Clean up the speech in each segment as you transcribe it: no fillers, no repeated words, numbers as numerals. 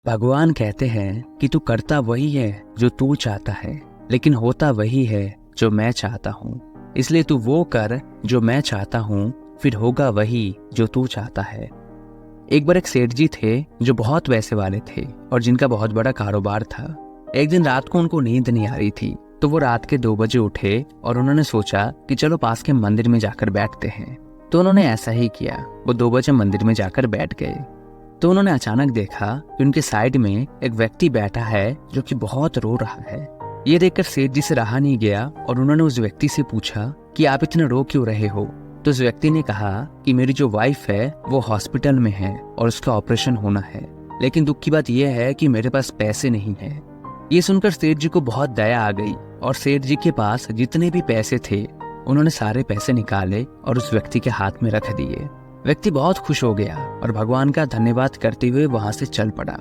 भगवान कहते हैं कि तू करता वही है जो तू चाहता है, लेकिन होता वही है जो मैं चाहता हूँ। इसलिए तू वो कर जो मैं चाहता हूँ, फिर होगा वही जो तू चाहता है। एक बार एक सेठ जी थे जो बहुत पैसे वाले थे और जिनका बहुत बड़ा कारोबार था। एक दिन रात को उनको नींद नहीं आ रही थी, तो वो रात के 2 बजे उठे और उन्होंने सोचा कि चलो पास के मंदिर में जाकर बैठते हैं। तो उन्होंने ऐसा ही किया। वो 2 बजे मंदिर में जाकर बैठ गए। तो उन्होंने अचानक देखा कि उनके साइड में एक व्यक्ति बैठा है जो कि बहुत रो रहा है। ये देखकर सेठ जी से रहा नहीं गया और उन्होंने उस व्यक्ति से पूछा कि आप इतने रो क्यों रहे हो। तो उस व्यक्ति ने कहा कि मेरी जो वाइफ है वो हॉस्पिटल में है और उसका ऑपरेशन होना है, लेकिन दुख की बात यह है कि मेरे पास पैसे नहीं है। ये सुनकर सेठ जी को बहुत दया आ गई और सेठ जी के पास जितने भी पैसे थे उन्होंने सारे पैसे निकाले और उस व्यक्ति के हाथ में रख दिए। व्यक्ति बहुत खुश हो गया और भगवान का धन्यवाद करते हुए वहां से चल पड़ा।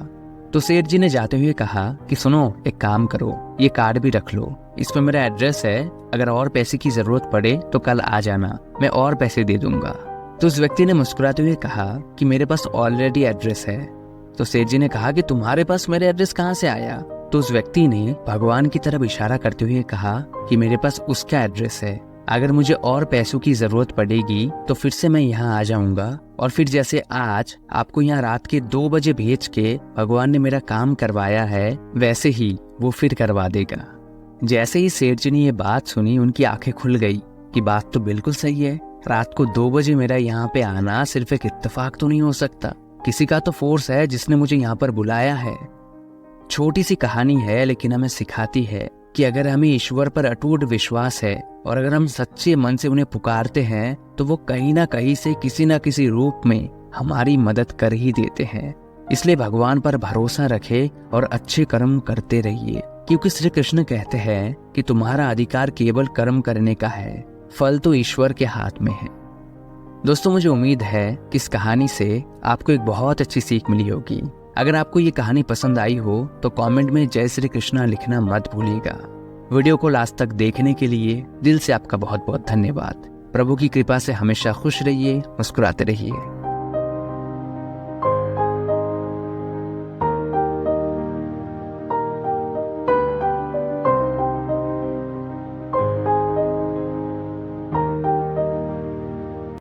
तो सेठ जी ने जाते हुए कहा कि सुनो, एक काम करो, ये कार्ड भी रख लो, इसमें मेरा एड्रेस है, अगर और पैसे की जरूरत पड़े तो कल आ जाना, मैं और पैसे दे दूंगा। तो उस व्यक्ति ने मुस्कुराते हुए कहा कि मेरे पास ऑलरेडी एड्रेस है। तो सेठ जी ने कहा कि तुम्हारे पास मेरे एड्रेस कहाँ से आया। तो उस व्यक्ति ने भगवान की तरफ इशारा करते हुए कहा कि मेरे पास उसका एड्रेस है, अगर मुझे और पैसों की जरूरत पड़ेगी तो फिर से मैं यहाँ आ जाऊंगा और फिर जैसे आज आपको यहाँ रात के 2 बजे भेज के भगवान ने मेरा काम करवाया है, वैसे ही वो फिर करवा देगा। जैसे ही सेठ जी ने ये बात सुनी, उनकी आंखें खुल गई कि बात तो बिल्कुल सही है। रात को 2 बजे मेरा यहाँ पे आना सिर्फ एक इत्तेफाक तो नहीं हो सकता, किसी का तो फोर्स है जिसने मुझे यहाँ पर बुलाया है। छोटी सी कहानी है, लेकिन हमें सिखाती है कि अगर हमें ईश्वर पर अटूट विश्वास है और अगर हम सच्चे मन से उन्हें पुकारते हैं तो वो कहीं ना कहीं से किसी ना किसी रूप में हमारी मदद कर ही देते हैं। इसलिए भगवान पर भरोसा रखें और अच्छे कर्म करते रहिए, क्योंकि श्री कृष्ण कहते हैं कि तुम्हारा अधिकार केवल कर्म करने का है, फल तो ईश्वर के हाथ में है। दोस्तों, मुझे उम्मीद है कि इस कहानी से आपको एक बहुत अच्छी सीख मिली होगी। अगर आपको ये कहानी पसंद आई हो तो कमेंट में जय श्री कृष्णा लिखना मत भूलिएगा। वीडियो को लास्ट तक देखने के लिए दिल से आपका बहुत बहुत धन्यवाद। प्रभु की कृपा से हमेशा खुश रहिए, मुस्कुराते रहिए।